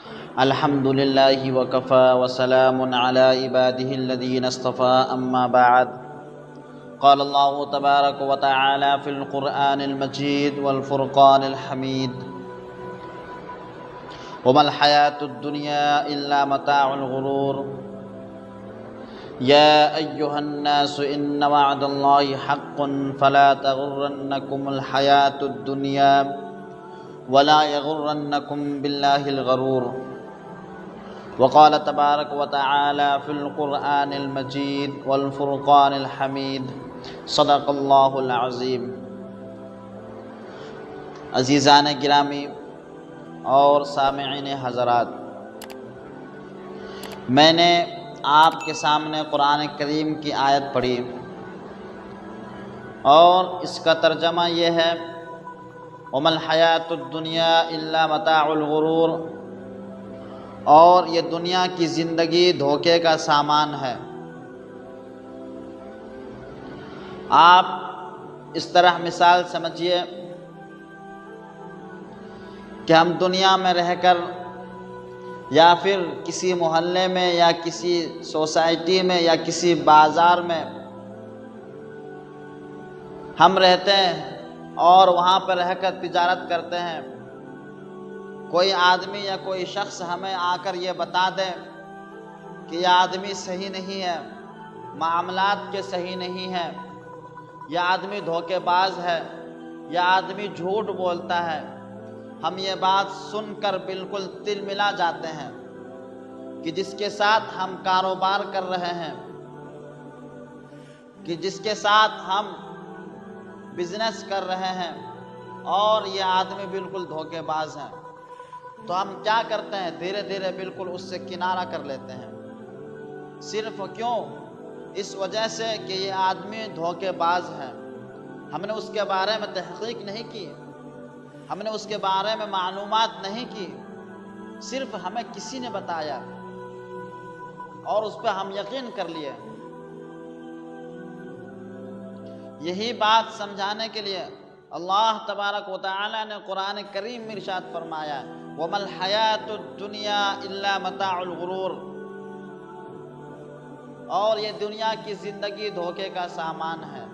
الحمد لله وكفى وسلام على عباده الذين اصطفى أما بعد. قال الله تبارك وتعالى في القرآن المجيد والفرقان الحميد: وما الحياة الدنيا إلا متاع الغرور. يا أيها الناس إن وعد الله حق فلا تغرنكم الحياة الدنيا ولا يغرنكم بالله الغرور. وقال تبارك وتعالى في القرآن المجيد والفرقان الحميد: صدق اللہ العظیم. عزیزان گرامی اور سامعین حضرات، میں نے آپ کے سامنے قرآن کریم کی آیت پڑھی اور اس کا ترجمہ یہ ہے: وَمَا الْحَيَاةُ الدُّنْيَا إِلَّا مَتَاعُ الْغُرُورِ، اور یہ دنیا کی زندگی دھوکے کا سامان ہے. آپ اس طرح مثال سمجھیے کہ ہم دنیا میں رہ کر یا پھر کسی محلے میں یا کسی سوسائٹی میں یا کسی بازار میں ہم رہتے ہیں اور وہاں پر رہ کر تجارت کرتے ہیں. کوئی آدمی یا کوئی شخص ہمیں آ کر یہ بتا دے کہ یہ آدمی صحیح نہیں ہے، معاملات کے صحیح نہیں ہے، یہ آدمی دھوکے باز ہے، یہ آدمی جھوٹ بولتا ہے. ہم یہ بات سن کر بالکل تلملا جاتے ہیں کہ جس کے ساتھ ہم کاروبار کر رہے ہیں، کہ جس کے ساتھ ہم بزنس کر رہے ہیں، اور یہ آدمی بالکل دھوکے باز ہے، تو ہم کیا کرتے ہیں؟ دھیرے دھیرے بالکل اس سے کنارہ کر لیتے ہیں. صرف کیوں؟ اس وجہ سے کہ یہ آدمی دھوکے باز ہے. ہم نے اس کے بارے میں تحقیق نہیں کی، ہم نے اس کے بارے میں معلومات نہیں کی، صرف ہمیں کسی نے بتایا اور اس پہ ہم یقین کر لیے. یہی بات سمجھانے کے لیے اللہ تبارک و تعالی نے قرآن کریم میں ارشاد فرمایا: وَمَا الْحَيَاةُ الدُّنْيَا إِلَّا مَتَاعُ الْغُرُورِ، اور یہ دنیا کی زندگی دھوکے کا سامان ہے.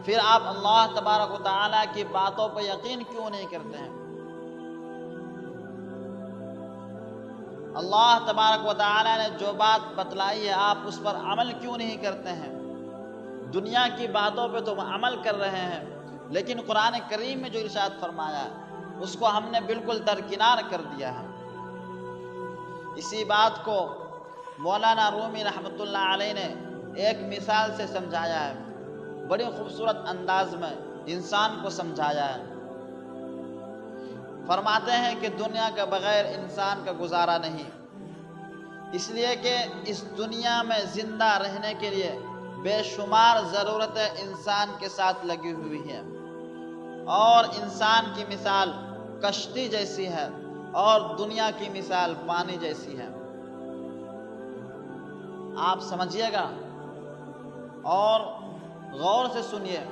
پھر آپ اللہ تبارک و تعالی کی باتوں پر یقین کیوں نہیں کرتے ہیں؟ اللہ تبارک و تعالی نے جو بات بتلائی ہے آپ اس پر عمل کیوں نہیں کرتے ہیں؟ دنیا کی باتوں پہ تو عمل کر رہے ہیں، لیکن قرآن کریم میں جو ارشاد فرمایا ہے اس کو ہم نے بالکل درکنار کر دیا ہے. اسی بات کو مولانا رومی رحمۃ اللہ علیہ نے ایک مثال سے سمجھایا ہے، بڑی خوبصورت انداز میں انسان کو سمجھایا ہے. فرماتے ہیں کہ دنیا کے بغیر انسان کا گزارا نہیں، اس لیے کہ اس دنیا میں زندہ رہنے کے لیے بے شمار ضرورتیں انسان کے ساتھ لگی ہوئی ہیں، اور انسان کی مثال کشتی جیسی ہے اور دنیا کی مثال پانی جیسی ہے. آپ سمجھیے گا اور غور سے سنیے.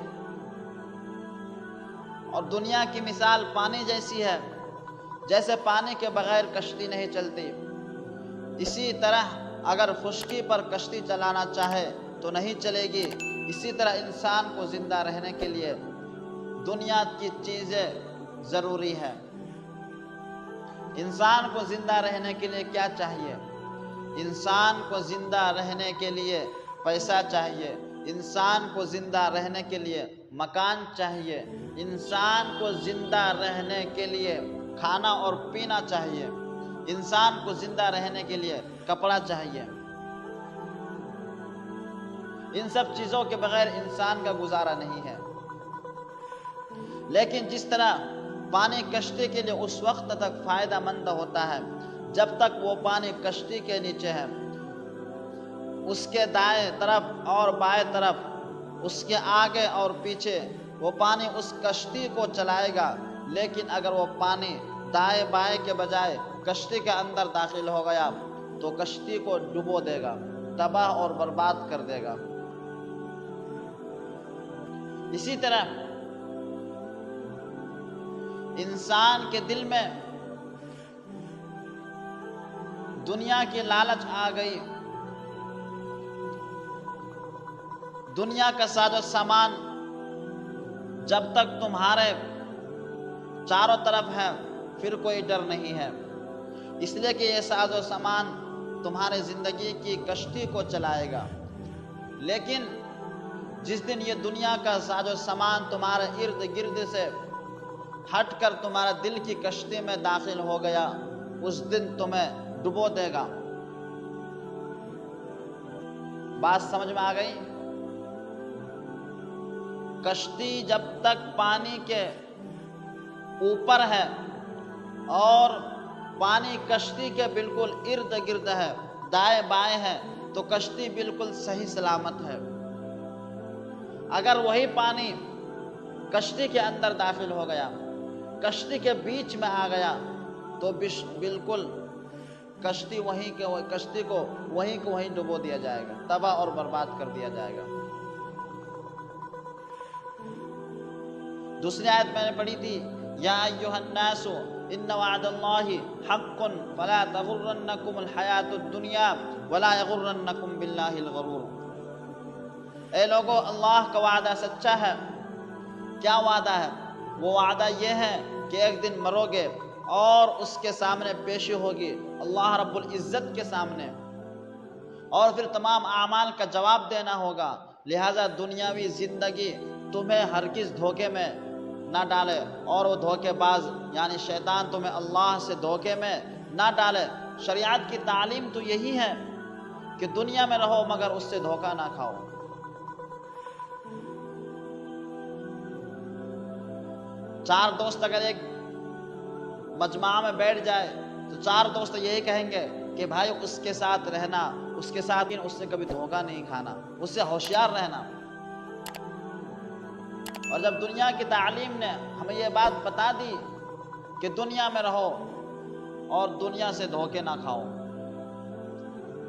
اور دنیا کی مثال پانی جیسی ہے، جیسے پانی کے بغیر کشتی نہیں چلتی، اسی طرح اگر خشکی پر کشتی چلانا چاہے تو نہیں چلے گی. اسی طرح انسان کو زندہ رہنے کے لیے دنیا کی چیزیں ضروری ہے. انسان کو زندہ رہنے کے لیے کیا چاہیے؟ انسان کو زندہ رہنے کے لیے پیسہ چاہیے، انسان کو زندہ رہنے کے لیے مکان چاہیے، انسان کو زندہ رہنے کے لیے کھانا اور پینا چاہیے، انسان کو زندہ رہنے کے لیے کپڑا چاہیے. ان سب چیزوں کے بغیر انسان کا گزارا نہیں ہے. لیکن جس طرح پانی کشتی کے لیے اس وقت تک فائدہ مند ہوتا ہے جب تک وہ پانی کشتی کے نیچے ہے، اس کے دائیں طرف اور بائیں طرف، اس کے آگے اور پیچھے وہ پانی اس کشتی کو چلائے گا. لیکن اگر وہ پانی دائیں بائیں کے بجائے کشتی کے اندر داخل ہو گیا تو کشتی کو ڈبو دے گا، تباہ اور برباد کر دے گا. اسی طرح انسان کے دل میں دنیا کی لالچ آ گئی، دنیا کا ساز و سامان جب تک تمہارے چاروں طرف ہے پھر کوئی ڈر نہیں ہے، اس لیے کہ یہ ساز و سامان تمہارے زندگی کی کشتی کو چلائے گا۔ لیکن جس دن یہ دنیا کا ساز و سامان تمہارے ارد گرد سے ہٹ کر تمہارے دل کی کشتی میں داخل ہو گیا، اس دن تمہیں ڈبو دے گا۔ بات سمجھ میں آ گئی؟ کشتی جب تک پانی کے اوپر ہے اور پانی کشتی کے بالکل ارد گرد ہے، دائیں بائیں ہے، تو کشتی بالکل صحیح سلامت ہے۔ اگر وہی پانی کشتی کے اندر داخل ہو گیا، کشتی کے بیچ میں آ گیا، تو بالکل کشتی کو وہیں ڈبو دیا جائے گا، تباہ اور برباد کر دیا جائے گا۔ دوسری آیت میں نے پڑھی تھی، یا ایھا الناس ان وعد اللہ حق فلا تغرنکم الحیاۃ الدنیا ولا یغرنکم باللہ الغرور۔ اے لوگو، اللہ کا وعدہ سچا ہے۔ کیا وعدہ ہے؟ وہ وعدہ یہ ہے کہ ایک دن مرو گے اور اس کے سامنے پیشی ہوگی، اللہ رب العزت کے سامنے، اور پھر تمام اعمال کا جواب دینا ہوگا۔ لہٰذا دنیاوی زندگی تمہیں ہرگز دھوکے میں نہ ڈالے، اور وہ دھوکے باز یعنی شیطان تمہیں اللہ سے دھوکے میں نہ ڈالے۔ شریعت کی تعلیم تو یہی ہے کہ دنیا میں رہو مگر اس سے دھوکہ نہ کھاؤ۔ چار دوست اگر ایک مجمع میں بیٹھ جائے تو چار دوست یہی کہیں گے کہ بھائی اس کے ساتھ رہنا، اس کے ساتھ اس سے کبھی دھوکہ نہیں کھانا، اس سے ہوشیار رہنا۔ اور جب دنیا کی تعلیم نے ہمیں یہ بات بتا دی کہ دنیا میں رہو اور دنیا سے دھوکے نہ کھاؤ،